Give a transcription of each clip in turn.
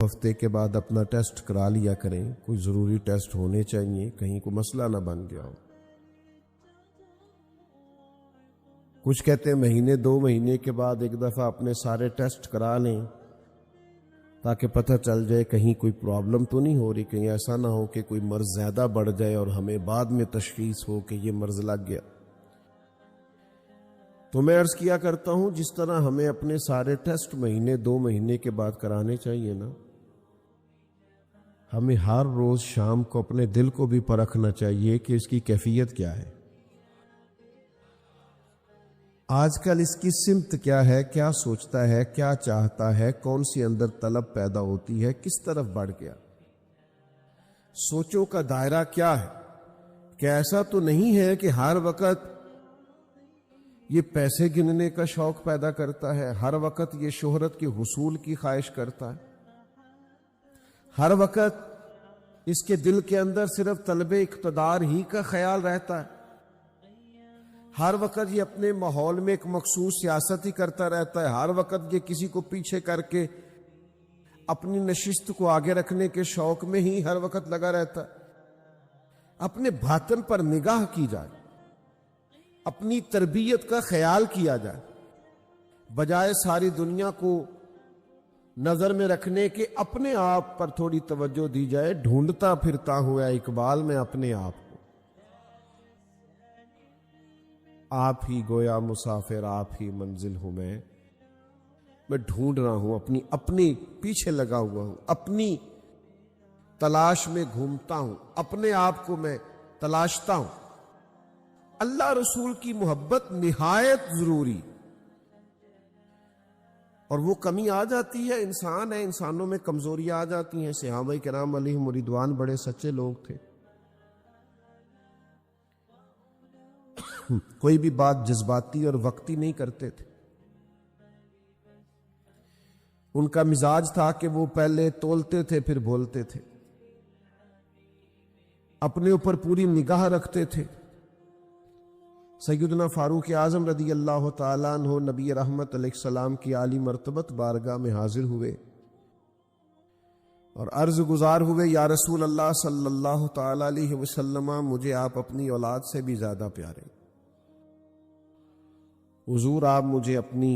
हफ्ते के बाद अपना टेस्ट करा लिया करें। कोई ज़रूरी टेस्ट होने चाहिए, कहीं कोई मसला ना बन गया हो। कुछ कहते हैं महीने 2 महीने के बाद एक दफ़ा अपने सारे टेस्ट करा लें ताकि पता चल जाए कहीं कोई प्रॉब्लम तो नहीं हो रही, कहीं ऐसा ना हो कि कोई मर्ज़ ज़्यादा बढ़ जाए और हमें बाद में तशख़ीस हो कि ये मर्ज़ लग गया। तो मैं अर्ज़ किया करता हूँ जिस तरह हमें अपने सारे टेस्ट महीने 2 महीने के बाद कराने चाहिए ना, हमें हर रोज़ शाम को अपने दिल को भी परखना चाहिए कि इसकी कैफियत क्या है, आजकल इसकी सिमत क्या है, क्या सोचता है, क्या चाहता है, कौन सी अंदर तलब पैदा होती है, किस तरफ बढ़ गया, सोचों का दायरा क्या है। क्या ऐसा तो नहीं है कि हर वक्त ये पैसे गिनने का शौक पैदा करता है, हर वक्त ये शोहरत के हुसूल की ख्वाहिश करता है, हर वक्त इसके दिल के अंदर सिर्फ तलबे इक़्तिदार ही का ख्याल रहता है, हर वक्त ये अपने माहौल में एक मखसूस सियासत ही करता रहता है, हर वक्त ये किसी को पीछे करके अपनी नशिस्त को आगे रखने के शौक में ही हर वक्त लगा रहता है। अपने बातन पर निगाह की जाए, अपनी तरबियत का ख्याल किया जाए, बजाय सारी दुनिया को नजर में रखने के अपने आप पर थोड़ी तवज्जो दी जाए। ढूंढता फिरता हुआ इकबाल में अपने आप को, आप ही गोया मुसाफिर आप ही मंजिल हूं मैं ढूंढ रहा हूं, अपनी पीछे लगा हुआ हूं, अपनी तलाश में घूमता हूं, अपने आप को मैं तलाशता हूं। अल्लाह रसूल की मोहब्बत निहायत जरूरी, और वो कमी आ जाती है, इंसान है, इंसानों में कमजोरियां आ जाती हैं। सहाबा किराम अलैहिम रिदवान बड़े सच्चे लोग थे, कोई भी बात जज्बाती और वक्ती नहीं करते थे। उनका मिजाज था कि वो पहले तोलते थे फिर बोलते थे, अपने ऊपर पूरी निगाह रखते थे। सैयदना फारूक आजम रदी अल्लाह तआला अन्हु नबी रहमत अलैहिस्सलाम की आली मर्तबत बारगाह में हाजिर हुए और अर्ज गुजार हुए, या रसूल अल्लाह सल्लल्लाहु तआला अलैहि वसल्लम, मुझे आप अपनी औलाद से भी ज्यादा प्यारे, हुजूर आप मुझे अपनी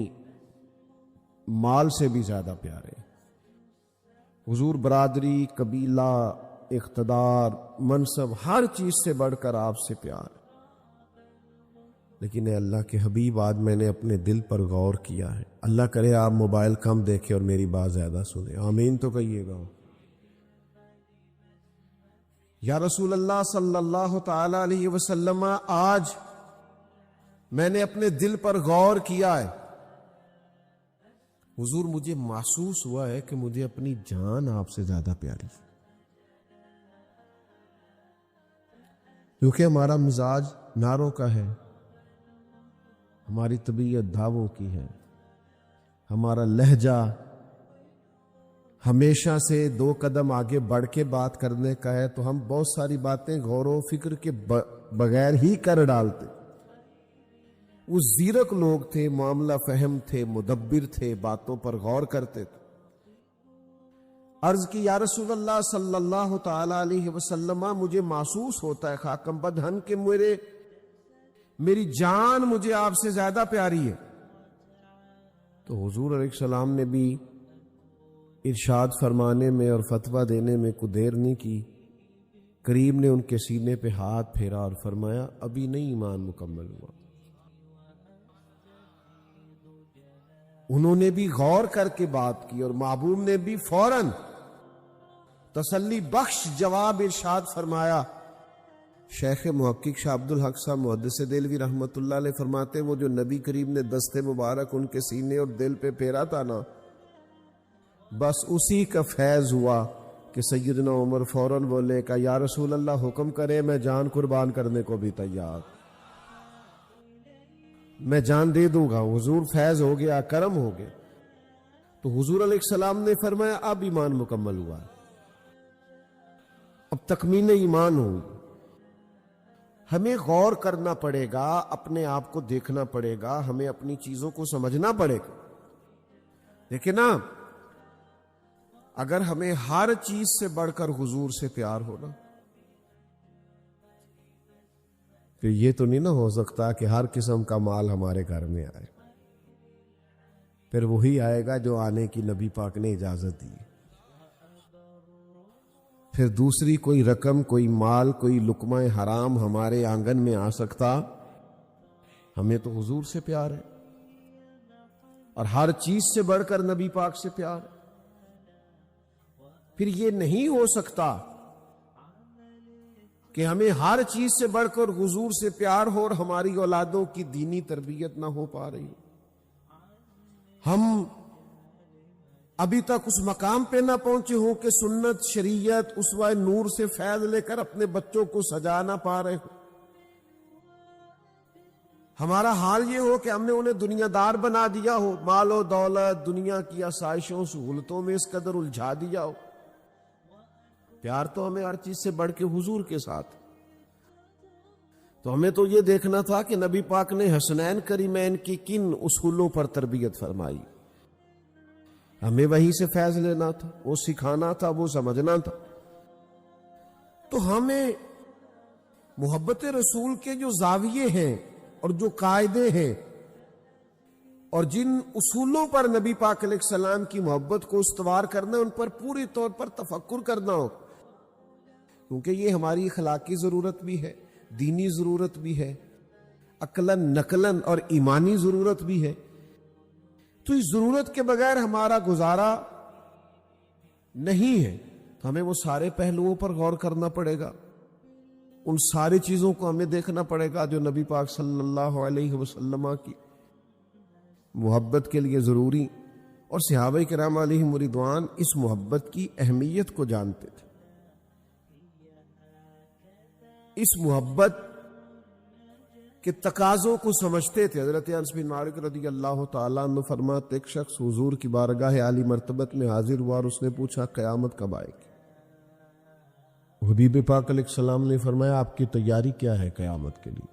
माल से भी ज्यादा प्यारे, हुजूर बरादरी, कबीला, इख्तदार, मनसब, हर चीज से बढ़कर आपसे प्यार। लेकिन अल्लाह के हबीब, आज मैंने अपने दिल पर गौर किया है, अल्लाह करे आप मोबाइल कम देखें और मेरी बात ज्यादा सुने, आमीन तो कहिएगा। या रसूल अल्लाह सल्लल्लाहु तआला अलैहि वसल्लम, आज मैंने अपने दिल पर गौर किया है, हुजूर मुझे महसूस हुआ है कि मुझे अपनी जान आपसे ज्यादा प्यारी, क्योंकि हमारा मिजाज नारों का है, हमारी तबीयत दावों की है, हमारा लहजा हमेशा से 2 कदम आगे बढ़ के बात करने का है, तो हम बहुत सारी बातें गौर फिक्र के बगैर ही कर डालते। वो जीरक लोग थे, मामला फहम थे, मुदब्बिर थे, बातों पर गौर करते थे। अर्ज की, या रसूल अल्लाह सल्लल्लाहु तआला अलैहि वसल्लम, मुझे महसूस होता है खाकम बदहन के मेरी जान मुझे आपसे ज्यादा प्यारी है। तो हुजूर अलैहिस्सलाम ने भी इरशाद फरमाने में और फतवा देने में कोई देर नहीं की, करीब ने उनके सीने पे हाथ फेरा और फरमाया, अभी नहीं ईमान मुकम्मल हुआ। उन्होंने भी गौर करके बात की और महबूब ने भी फौरन तसल्ली बख्श जवाब इरशाद फरमाया। शेख मुहक्किक शाह अब्दुल हक साहब मुहद्दिस देलवी रहमतुल्लाह अलैह फरमाते, वो जो नबी करीम ने दस्ते मुबारक उनके सीने और दिल पे फेरा था ना, बस उसी का फैज हुआ कि सैयदना उमर फौरन बोले का, या रसूल अल्लाह हुक्म करे, मैं जान कुर्बान करने को भी तैयार, मैं जान दे दूंगा। हुजूर फैज हो गया, करम हो गया। तो हुजूर अलैहिस्सलाम ने फरमाया, अब ईमान मुकम्मल हुआ, अब तकमील ईमान होगी। हमें गौर करना पड़ेगा, अपने आप को देखना पड़ेगा, हमें अपनी चीजों को समझना पड़ेगा। देखिए ना, अगर हमें हर चीज से बढ़कर हुजूर से प्यार होना, तो ये तो नहीं ना हो सकता कि हर किस्म का माल हमारे घर में आए। फिर वही आएगा जो आने की नबी पाक ने इजाजत दी। फिर दूसरी कोई रकम, कोई माल, कोई लुकमा हराम हमारे आंगन में आ सकता? हमें तो हुजूर से प्यार है और हर चीज से बढ़कर नबी पाक से प्यार है। फिर ये नहीं हो सकता कि हमें हर चीज से बढ़कर हुजूर से प्यार हो और हमारी औलादों की दीनी तरबियत ना हो पा रही। हम अभी तक उस मकाम पे ना पहुंचे हो कि सुन्नत, शरीयत, उसवा नूर से फैज लेकर अपने बच्चों को सजा ना पा रहे हो। हमारा हाल ये हो कि हमने उन्हें दुनियादार बना दिया हो, मालो दौलत, दुनिया की आसाइशों, सहूलतों में इस कदर उलझा दिया हो। प्यार तो हमें हर चीज से बढ़ के हुजूर के साथ। तो हमें तो ये देखना था कि नबी पाक ने हसनैन करीमैन की किन उसूलों पर तरबियत फरमाई। हमें वहीं से फैज लेना था, वो सिखाना था, वो समझना था। तो हमें मोहब्बत रसूल के जो जाविये हैं और जो कायदे हैं और जिन उसूलों पर नबी पाक अलैहिस्सलाम की मोहब्बत को इस्तवार करना, उन पर पूरी तौर पर तफक्कुर करना हो, क्योंकि ये हमारी अखलाकी जरूरत भी है, दीनी जरूरत भी है, अकलन नकलन और ईमानी जरूरत भी है। तो इस जरूरत के बगैर हमारा गुजारा नहीं है। तो हमें वो सारे पहलुओं पर गौर करना पड़ेगा, उन सारी चीजों को हमें देखना पड़ेगा जो नबी पाक सल्लल्लाहु अलैहि वसल्लम की मोहब्बत के लिए जरूरी। और सहाबा किराम अलैहिम रिदवान इस मोहब्बत की अहमियत को जानते थे, इस मोहब्बत के तकाजों को समझते थे। हजरत अनस बिन मालिक रज़ी अल्लाह तआला अन्हु फरमाते, एक शख्स हुजूर की बारगाह आली मर्तबत में हाजिर हुआ और उसने पूछा क़यामत कब आएगी? हबीब पाक अलैहिस्सलाम ने फरमाया, आपकी तैयारी क्या है क़यामत के लिए?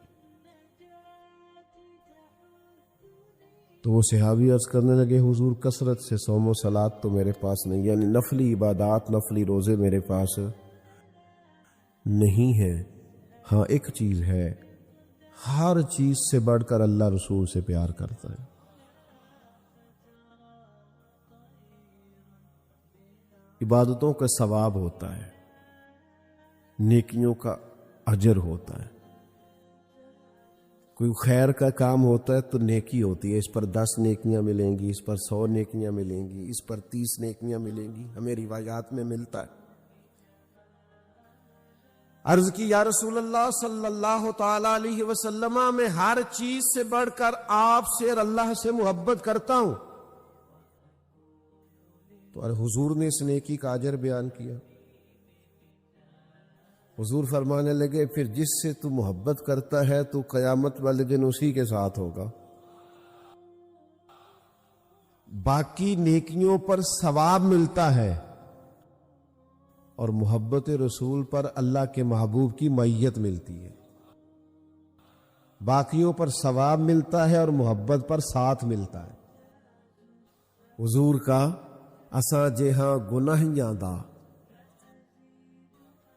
तो वो सहाबी अर्ज करने लगे, हुजूर कसरत से सौम सलात तो मेरे पास नहीं, यानी नफली इबादात, नफली रोजे मेरे पास नहीं है। हाँ, एक चीज है, हर चीज से बढ़कर अल्लाह रसूल से प्यार करता है। इबादतों का सवाब होता है, नेकियों का अजर होता है। कोई खैर का काम होता है तो नेकी होती है, इस पर 10 नेकियां मिलेंगी, इस पर 100 नेकियां मिलेंगी, इस पर 30 नेकियां मिलेंगी, हमें रिवायात में मिलता है। अर्ज की, या रसूल अल्लाह सल्लल्लाहु ताला अलैहि वसल्लम, मैं हर चीज से बढ़कर आपसे और अल्लाह से मोहब्बत करता हूं। तो अरे हुजूर ने इस नेकी का अजर बयान किया। हुजूर फरमाने लगे, फिर जिससे तू मोहब्बत करता है तो कयामत वाले दिन उसी के साथ होगा। बाकी नेकियों पर सवाब मिलता है और मोहब्बत रसूल पर अल्लाह के महबूब की मैयत मिलती है। बाकियों पर सवाब मिलता है और मोहब्बत पर साथ मिलता है। हुजूर का असा जेहा गुनाहियां दा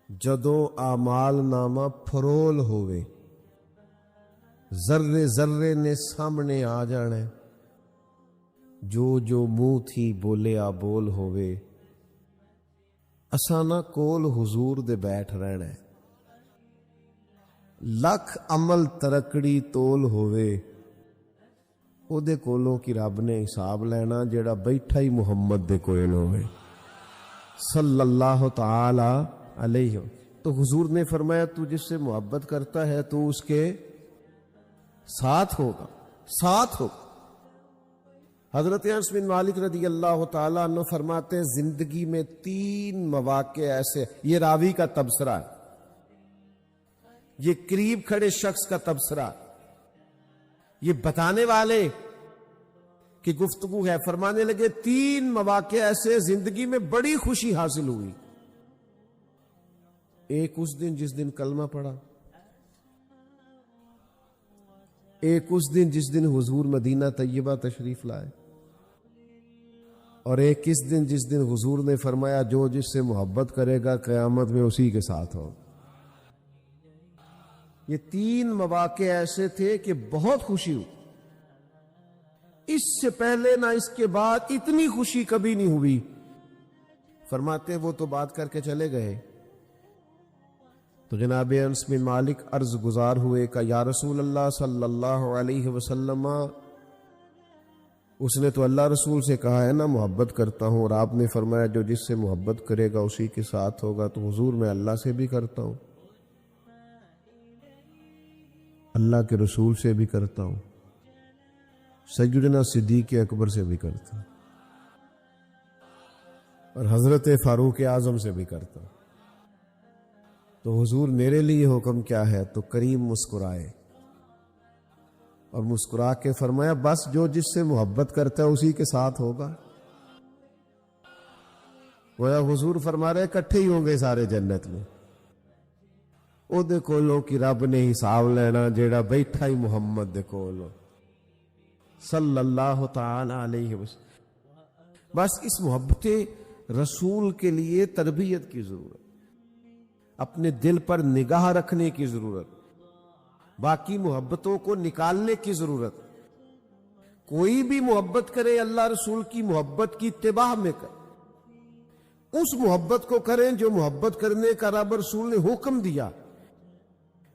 जदों आमाल नामा फरोल होवे, जर्रे जर्रे ने सामने आ जाने, जो जो मुंह थी बोले आ बोल होवे, असाना कोल हुजूर दे बैठ रहना है। लख अमल तरकड़ी तोल होवे, ओदे कोलों की रब ने हिसाब लेना जेड़ा बैठा ही मुहम्मद दे कोल होवे सल्लल्लाहु ताला अलैहि। तो हुजूर ने फरमाया, तू जिससे मोहब्बत करता है तो उसके साथ होगा, साथ होगा। हजरत अनस बिन मालिक रज़ी अल्लाह तआला अन्हु फरमाते हैं, जिंदगी में 3 मौके ऐसे, ये रावी का तबसरा है, ये करीब खड़े शख्स का तबसरा, ये बताने वाले की गुफ्तगू है। फरमाने लगे, 3 मौके ऐसे जिंदगी में बड़ी खुशी हासिल हुई। एक उस दिन जिस दिन कलमा पढ़ा, एक उस दिन जिस दिन हुजूर मदीना तैयबा तशरीफ लाए, और एक किस दिन जिस दिन हुजूर ने फरमाया जो जिससे मोहब्बत करेगा क़यामत में उसी के साथ हो। ये 3 मौके ऐसे थे कि बहुत खुशी हुई। इससे पहले ना इसके बाद इतनी खुशी कभी नहीं हुई। फरमाते वो तो बात करके चले गए तो जनाब अनस बिन मालिक अर्ज गुजार हुए का या रसूल अल्लाह सल्लल्लाहु अलैहि वसल्लम, उसने तो अल्लाह रसूल से कहा है ना मोहब्बत करता हूं, और आपने फरमाया जो जिससे मोहब्बत करेगा उसी के साथ होगा। तो हुजूर मैं अल्लाह से भी करता हूं, अल्लाह के रसूल से भी करता हूं, सैयदना सिद्दीक़ अकबर से भी करता हूं, और हजरत फारूक आजम से भी करता हूं। तो हुजूर मेरे लिए हुक्म क्या है? तो करीम मुस्कुराए और मुस्कुरा के फरमाया बस जो जिससे मोहब्बत करता है उसी के साथ होगा। वह हुजूर फरमा रहे इकट्ठे ही होंगे सारे जन्नत में। ओदे कोलों की रब ने हिसाब लेना जेड़ा बैठा ही मुहम्मद दे कोल सल्लल्लाहु ताला अलैहि वसल्लम। बस इस मोहब्बत रसूल के लिए तरबियत की जरूरत, अपने दिल पर निगाह रखने की जरूरत, बाकी मोहब्बतों को निकालने की जरूरत। कोई भी मोहब्बत करे अल्लाह रसूल की मोहब्बत की इत्तिबा में करे, उस मोहब्बत को करें जो मोहब्बत करने का रब रसूल ने हुक्म दिया।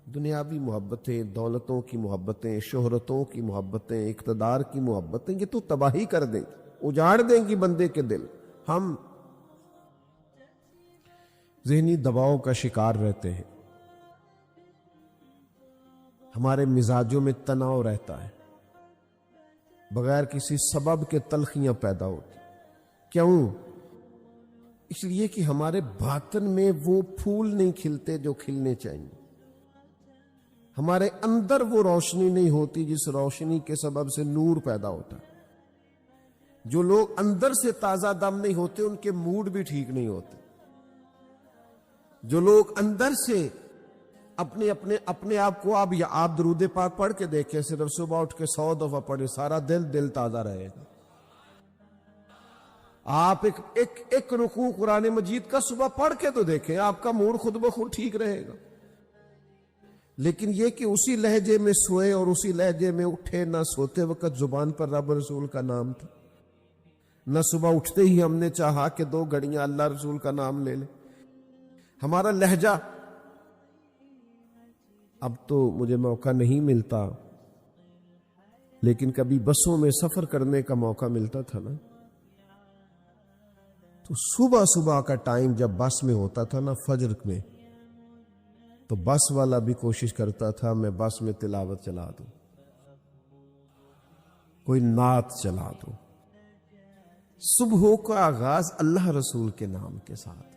दुनियावी मोहब्बतें, दौलतों की मोहब्बतें, शोहरतों की मोहब्बतें, इक़्तिदार की मोहब्बतें, ये तो तबाही कर देंगी, उजाड़ देंगी बंदे के दिल। हम ज़हनी दबाव का शिकार रहते हैं, हमारे मिजाजों में तनाव रहता है, बगैर किसी सबब के तलखियां पैदा होती। क्यों? इसलिए कि हमारे बातन में वो फूल नहीं खिलते जो खिलने चाहिए, हमारे अंदर वो रोशनी नहीं होती जिस रोशनी के सबब से नूर पैदा होता है। जो लोग अंदर से ताजा दम नहीं होते उनके मूड भी ठीक नहीं होते। जो लोग अंदर से अपने आप को आप दरूद पाक पढ़ के देखें, सिर्फ सुबह उठ के 100 दफा पढ़े, सारा दिल ताजा रहेगा। आप एक रुकू कुरान मजीद का सुबह पढ़ के तो देखें, आपका मूड खुद ब खुद ठीक रहेगा। लेकिन यह कि उसी लहजे में सोए और उसी लहजे में उठे, ना सोते वक्त जुबान पर रब रसूल का नाम था, न सुबह उठते ही हमने चाहा कि 2 घड़ियां अल्लाह रसूल का नाम ले ले। हमारा लहजा, अब तो मुझे मौका नहीं मिलता, लेकिन कभी बसों में सफर करने का मौका मिलता था ना, तो सुबह सुबह का टाइम जब बस में होता था ना, फजर में, तो बस वाला भी कोशिश करता था मैं बस में तिलावत चला दूं, कोई नात चला दूं। सुबह का आगाज अल्लाह रसूल के नाम के साथ।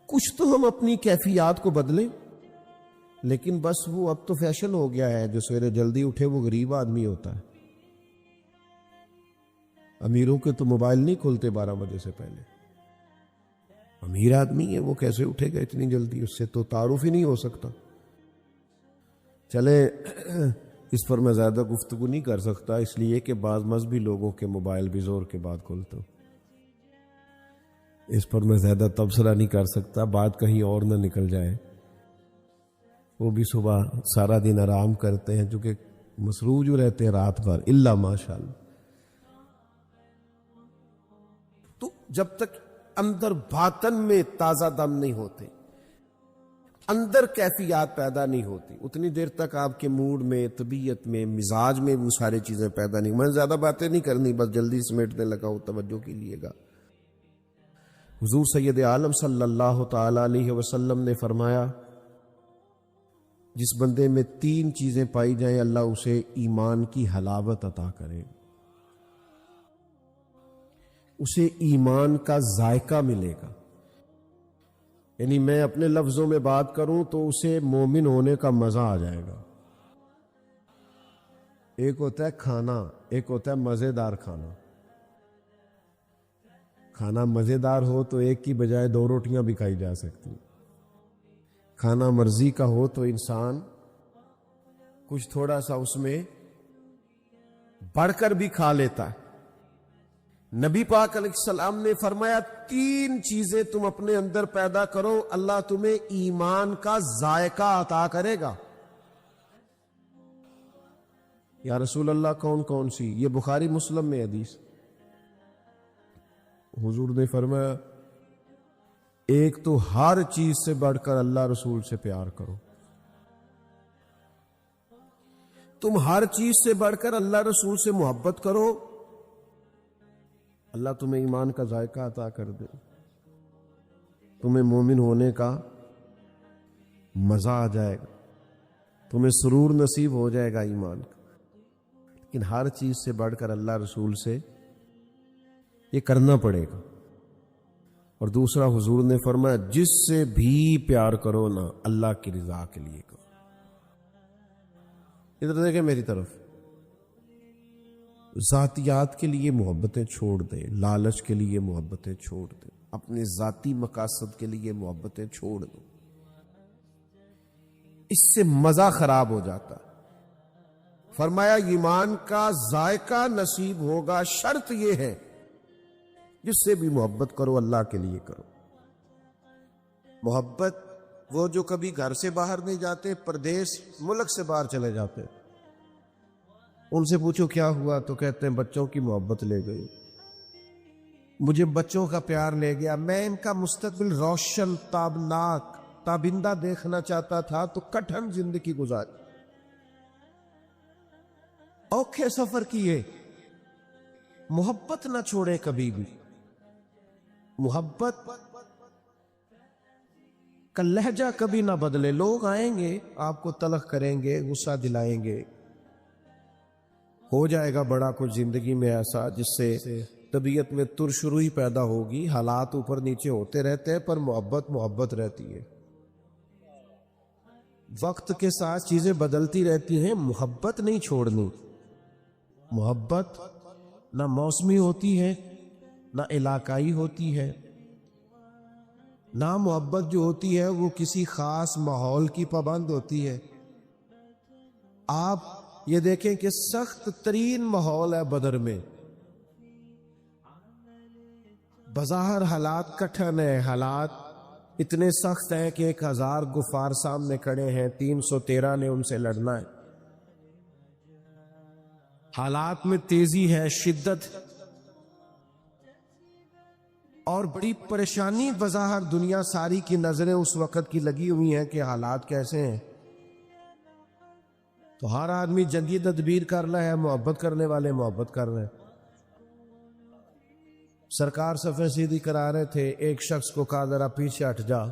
कुछ तो हम अपनी कैफियत को बदलें, लेकिन बस वो अब तो फैशन हो गया है, जो सवेरे जल्दी उठे वो गरीब आदमी होता है। अमीरों के तो मोबाइल नहीं खुलते 12 बजे से पहले। अमीर आदमी है, वो कैसे उठेगा इतनी जल्दी? उससे तो तारुफ ही नहीं हो सकता। चले, इस पर मैं ज्यादा गुफ्तगू नहीं कर सकता, इसलिए कि बाज मजहबी लोगों के मोबाइल भी जोर के बाद खुलते, इस पर मैं ज्यादा तबसरा नहीं कर सकता, बात कहीं और ना निकल जाए। वो भी सुबह सारा दिन आराम करते हैं, चूंकि मसरूज रहते हैं रात भर, इल्ला माशाअल्लाह। तो जब तक अंदर बातन में ताजा दम नहीं होते, अंदर कैफियत पैदा नहीं होती, उतनी देर तक आपके मूड में, तबीयत में, मिजाज में वो सारी चीजें पैदा नहीं। मैं ज्यादा बातें नहीं करनी, बस जल्दी समेटने लगा हूं, तवज्जो कीजिएगा। हुजूर सैयद आलम सल्लल्लाहु ताला अलैहि वसल्लम ने फरमाया, जिस बंदे में 3 चीजें पाई जाएं, अल्लाह उसे ईमान की हलावत अता करे, उसे ईमान का जायका मिलेगा। यानी मैं अपने लफ्जों में बात करूं तो उसे मोमिन होने का मजा आ जाएगा। एक होता है खाना, एक होता है मजेदार खाना। खाना मजेदार हो तो एक की बजाय 2 रोटियां भी खाई जा सकती। खाना मर्जी का हो तो इंसान कुछ थोड़ा सा उसमें बढ़कर भी खा लेता है। नबी पाक अलैहिस्सलाम ने फरमाया 3 चीजें तुम अपने अंदर पैदा करो, अल्लाह तुम्हें ईमान का जायका अता करेगा। या रसूल अल्लाह कौन कौन सी? ये बुखारी मुस्लिम में हदीस। हुजूर ने फरमाया एक तो हर चीज से बढ़कर अल्लाह रसूल से प्यार करो। तुम हर चीज से बढ़कर अल्लाह रसूल से मोहब्बत करो, अल्लाह तुम्हें ईमान का जायका अता कर दे, तुम्हें मोमिन होने का मजा आ जाएगा, तुम्हें सुरूर नसीब हो जाएगा ईमान का। लेकिन हर चीज से बढ़कर अल्लाह रसूल से ये करना पड़ेगा। और दूसरा हुजूर ने फरमाया जिससे भी प्यार करो ना, अल्लाह की रिजा के लिए करो। इधर देखें मेरी तरफ, जातियात के लिए मोहब्बतें छोड़ दे, लालच के लिए मोहब्बतें छोड़ दे, अपने जाती मकासद के लिए मोहब्बतें छोड़ दो, इससे मजा खराब हो जाता। फरमाया ईमान का जायका नसीब होगा, शर्त यह है जिससे भी मोहब्बत करो अल्लाह के लिए करो। मोहब्बत वो जो कभी घर से बाहर नहीं जाते, प्रदेश मुल्क से बाहर चले जाते, उनसे पूछो क्या हुआ तो कहते हैं बच्चों की मोहब्बत ले गई, मुझे बच्चों का प्यार ले गया, मैं इनका मुस्तकबिल रोशन ताबनाक ताबिंदा देखना चाहता था तो कठिन जिंदगी गुजारी, औखे सफर किए। मोहब्बत ना छोड़े कभी भी, मोहब्बत का लहजा कभी ना बदले। लोग आएंगे आपको तलख करेंगे, गुस्सा दिलाएंगे, हो जाएगा बड़ा कुछ जिंदगी में ऐसा जिससे तबीयत में तुरशुरुई पैदा होगी। हालात ऊपर नीचे होते रहते हैं पर मोहब्बत मोहब्बत रहती है। वक्त के साथ चीजें बदलती रहती हैं, मोहब्बत नहीं छोड़नी। मोहब्बत ना मौसमी होती है ना इलाकाई होती है, ना मोहब्बत जो होती है वो किसी खास माहौल की पाबंद होती है। आप ये देखें कि सख्त तरीन माहौल है बदर में, बज़ाहिर हालात कठिन है, हालात इतने सख्त हैं कि 1000 गुफार सामने खड़े हैं, 313 ने उनसे लड़ना है। हालात में तेजी है, शिद्दत और बड़ी परेशानी। बज़ाहिर दुनिया सारी की नजरें उस वक्त की लगी हुई हैं कि हालात कैसे हैं, तो हर आदमी जंगी तदबीर कर रहा है, मोहब्बत करने वाले मोहब्बत कर रहे हैं। सरकार सफे सीधी करा रहे थे, एक शख्स को कहा जरा पीछे हट जा,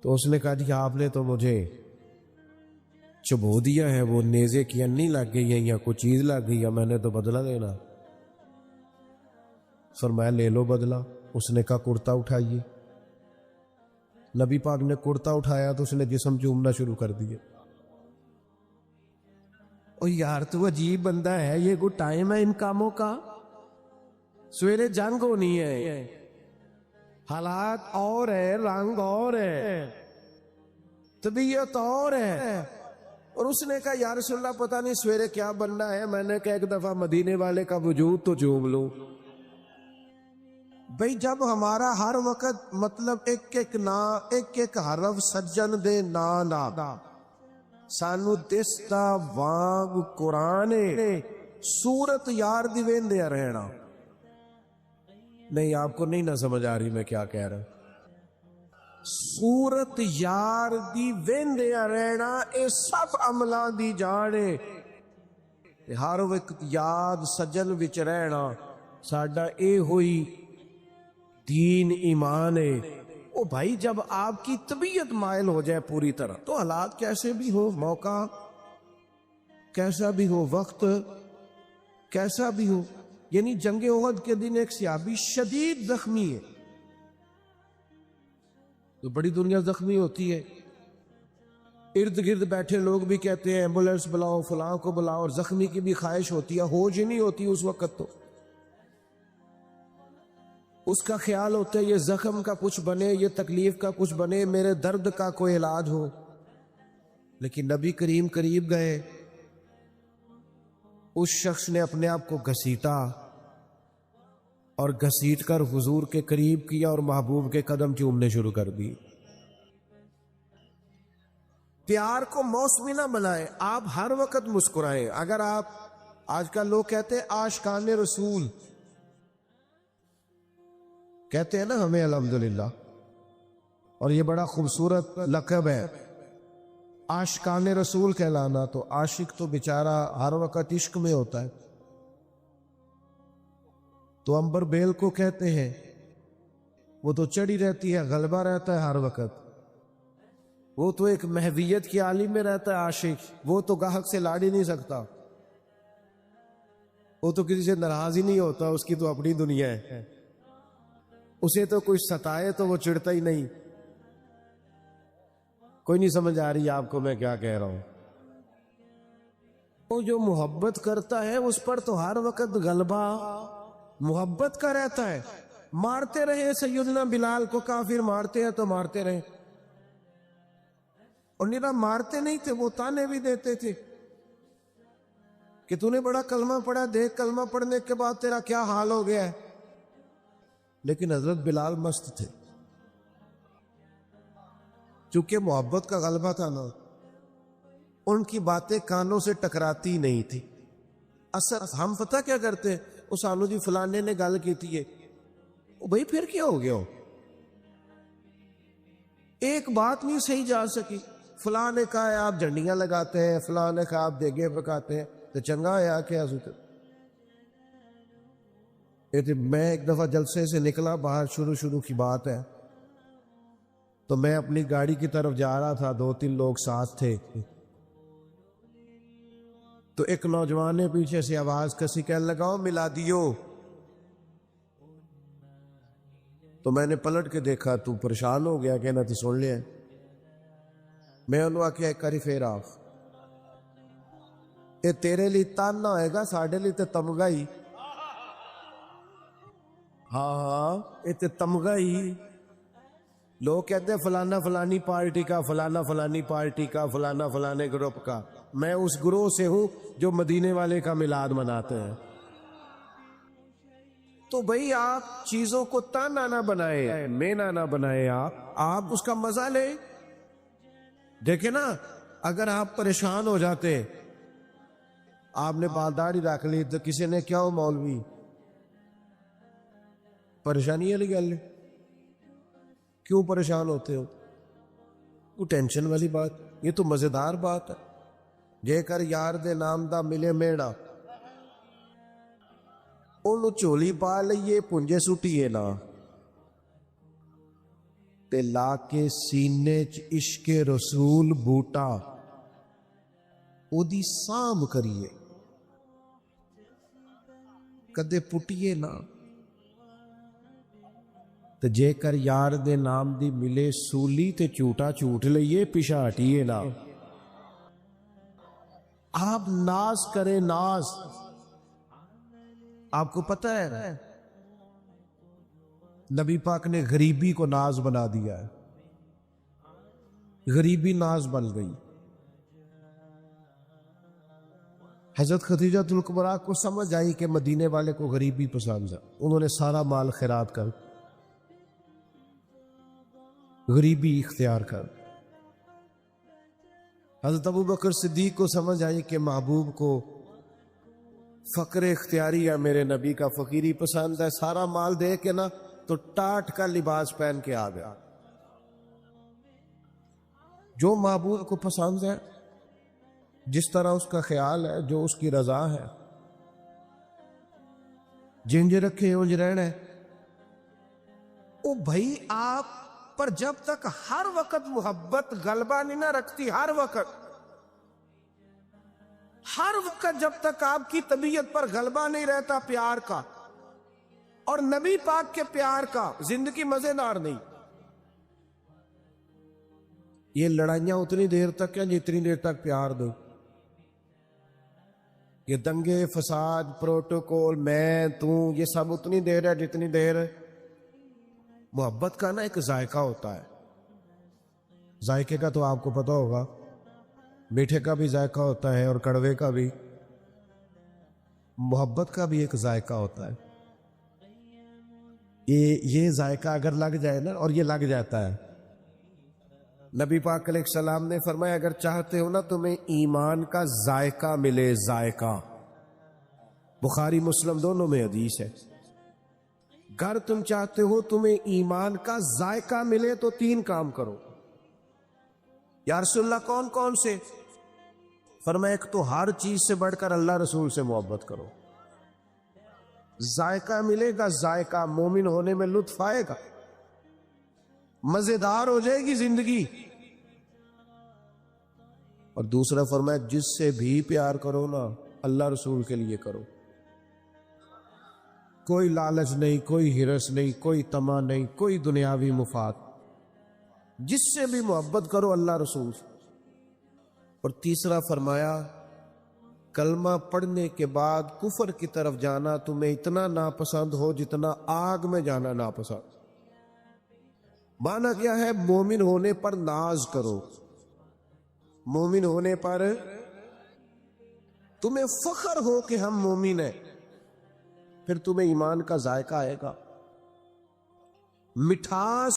तो उसने कहा जी आपने तो मुझे चबो दिया है, वो नेजे की अन्नी लग गई है या कोई चीज लग गई है, मैंने तो बदला लेना। फरमाया ले लो बदला। उसने कहा कुर्ता उठाइए। नबी पाक ने कुर्ता उठाया तो उसने जिस्म चूमना शुरू कर दिया। ओ यार तू अजीब बंदा है, ये कोई टाइम है इन कामों का? सवेरे जंग होनी है, हालात और है, रंग और है, तबीयत और है। और उसने कहा यार रसूलल्लाह पता नहीं सवेरे क्या बनना है। मैंने कहा एक दफा मदीने वाले का वजूद तो चूम लो। भाई जब हमारा हर वक्त मतलब एक एक ना एक एक हरफ सज्जन दे ना ना सानू दिसदा वांग कुरान सूरत यार दी वेंदे रहना। नहीं आपको नहीं ना समझ आ रही मैं क्या कह रहा। सूरत यार दी वेंदे रहना ये सब अमलां दी जाने, हर वक्त याद सजन विच रहना साडा ए होई दीन ईमान है। ओ भाई जब आपकी तबीयत मायल हो जाए पूरी तरह तो हालात कैसे भी हो, मौका कैसा भी हो, वक्त कैसा भी हो। यानी जंगे ओहद के दिन एक सहाबी शदीद जख्मी है, तो बड़ी दुनिया जख्मी होती है, इर्द गिर्द बैठे लोग भी कहते हैं एम्बुलेंस बुलाओ, फलां को बुलाओ, और जख्मी की भी ख्वाहिश होती है, होश ही नहीं होती उस वक्त। तो उसका ख्याल होता है ये जख्म का कुछ बने, ये तकलीफ का कुछ बने, मेरे दर्द का कोई इलाज हो। लेकिन नबी करीम करीब गए, उस शख्स ने अपने आप को घसीटा और घसीट कर हुजूर के करीब किया और महबूब के कदम चूमने शुरू कर दी। प्यार को मौसमी ना बनाएं, आप हर वक्त मुस्कुराएं। अगर आप, आजकल लोग कहते हैं आशिकाने रसूल, कहते हैं ना हमें अल्हम्दुलिल्लाह, और ये बड़ा खूबसूरत लक़ब है आशिकाने रसूल कहलाना। तो आशिक तो बेचारा हर वक्त इश्क में होता है। तो अंबर बेल को कहते हैं वो तो चढ़ी रहती है, गलबा रहता है हर वक्त। वो तो एक महवियत की आलिम में रहता है आशिक, वो तो गाहक से लाड़ ही नहीं सकता, वो तो किसी से नाराज ही नहीं होता, उसकी तो अपनी दुनिया है। उसे तो कोई सताए तो वो चिढ़ता ही नहीं। कोई नहीं समझ आ रही आपको मैं क्या कह रहा हूं। वो जो मोहब्बत करता है उस पर तो हर वक्त गलबा मोहब्बत का रहता है। मारते रहे सैयदना बिलाल को काफिर, मारते हैं तो मारते रहे, और निरा मारते नहीं थे, वो ताने भी देते थे कि तूने बड़ा कलमा पढ़ा, देख कलमा पढ़ने के बाद तेरा क्या हाल हो गया है। लेकिन हजरत बिलाल मस्त थे, चूंकि मोहब्बत का गलबा था ना, उनकी बातें कानों से टकराती नहीं थी। असर हम पता क्या करते, वो सानू जी फलाने ने गल की थी, भाई फिर क्या हो गया, एक बात नहीं सही जा सकी। फलां ने कहा है आप झंडियां लगाते हैं, फलां ने कहा आप देगे पकाते हैं, तो चंगा है क्या सूत्र। मैं एक दफा जलसे से निकला बाहर, शुरू की बात है, तो मैं अपनी गाड़ी की तरफ जा रहा था, 2-3 लोग साथ थे। तो एक नौजवान ने पीछे से आवाज कसी कहने लगा मिला दियो। तो मैंने पलट के देखा, तू परेशान हो गया, कहना तू सुन लिया। मैं उन्होंने आख्या एक बारी फिर आख, ये तेरे लिए ताना होएगा, साढ़े लिए तो तमगा ही। हाँ ये तो तमगा ही। लोग कहते हैं फलाना फलानी पार्टी का, फलाना फलानी पार्टी का, फलाना फलाने ग्रुप का। मैं उस ग्रोह से हूं जो मदीने वाले का मिलाद मनाते हैं। तो भाई आप चीजों को ताना ना बनाए, मेना ना बनाए, आप उसका मजा ले। देखे ना, अगर आप परेशान हो जाते, आपने बालदारी रख ली, तो किसी ने क्या हो मौलवी, परेशानी वाली गल है, क्यों परेशान होते हो, कोई टेंशन वाली बात, ये तो मजेदार बात है। जेकर यार दे नाम दा मिले मेड़ा, ओनू झोली पा लईए, पुंजे सुटीए ना, ते ला के सीने च इश्के रसूल बूटा, ओदी साम करिए, कदे पुटिए ना। ते जेकर यार दे नाम दी मिले सूली, ते झूठा झूठ लईए, पिछा हटिए ना। आप नाज करें, नाज। आपको पता है नबी पाक ने गरीबी को नाज बना दिया है, गरीबी नाज बन गई। हजरत खदीजातुल कुबरा को समझ आई कि मदीने वाले को गरीबी पसंद है, उन्होंने सारा माल खैरात कर गरीबी इख्तियार कर। हजरत अबू बकर सिद्दीक को समझ आई कि महबूब को फकर इख्तियारी है, मेरे नबी का फकीरी पसंद है, सारा माल दे के ना तो टाट का लिबास पहन के आ गया। जो महबूब को पसंद है, जिस तरह उसका ख्याल है, जो उसकी रजा है, जिंज रखे उंज रहना है। ओ भाई आप पर जब तक हर वक्त मोहब्बत गलबा नहीं ना रखती, हर वक्त जब तक आपकी तबीयत पर गलबा नहीं रहता प्यार का और नबी पाक के प्यार का, जिंदगी मजेदार नहीं। ये लड़ाइयां उतनी देर तक है जितनी देर तक प्यार दो। ये दंगे फसाद प्रोटोकॉल मैं तू, ये सब उतनी देर है जितनी देर मोहब्बत का ना एक जायका होता है। जायके का तो आपको पता होगा, मीठे का भी जायका होता है और कड़वे का भी। मोहब्बत का भी एक जायका होता है। ये जायका अगर लग जाए ना, और ये लग जाता है, नबी पाक अलैहिस्सलाम ने फरमाया अगर चाहते हो ना तुम्हें ईमान का जायका मिले, जायका, बुखारी मुस्लिम दोनों में हदीस है, अगर तुम चाहते हो तुम्हें ईमान का जायका मिले तो 3 काम करो। या रसूलल्लाह कौन कौन से? फरमाया एक तो हर चीज से बढ़कर अल्लाह रसूल से मोहब्बत करो, जायका मिलेगा, जायका मोमिन होने में लुत्फ आएगा, मजेदार हो जाएगी जिंदगी। और दूसरा फरमाया जिससे भी प्यार करो ना अल्लाह रसूल के लिए करो, कोई लालच नहीं, कोई हिरस नहीं, कोई तमा नहीं, कोई दुनियावी मुफाद, जिससे भी मोहब्बत करो अल्लाह रसूल। और तीसरा फरमाया कलमा पढ़ने के बाद कुफर की तरफ जाना तुम्हें इतना नापसंद हो जितना आग में जाना नापसंद। माना क्या है? मोमिन होने पर नाज करो, मोमिन होने पर तुम्हें फख्र हो कि हम मोमिन हैं, फिर तुम्हें ईमान का जायका आएगा, मिठास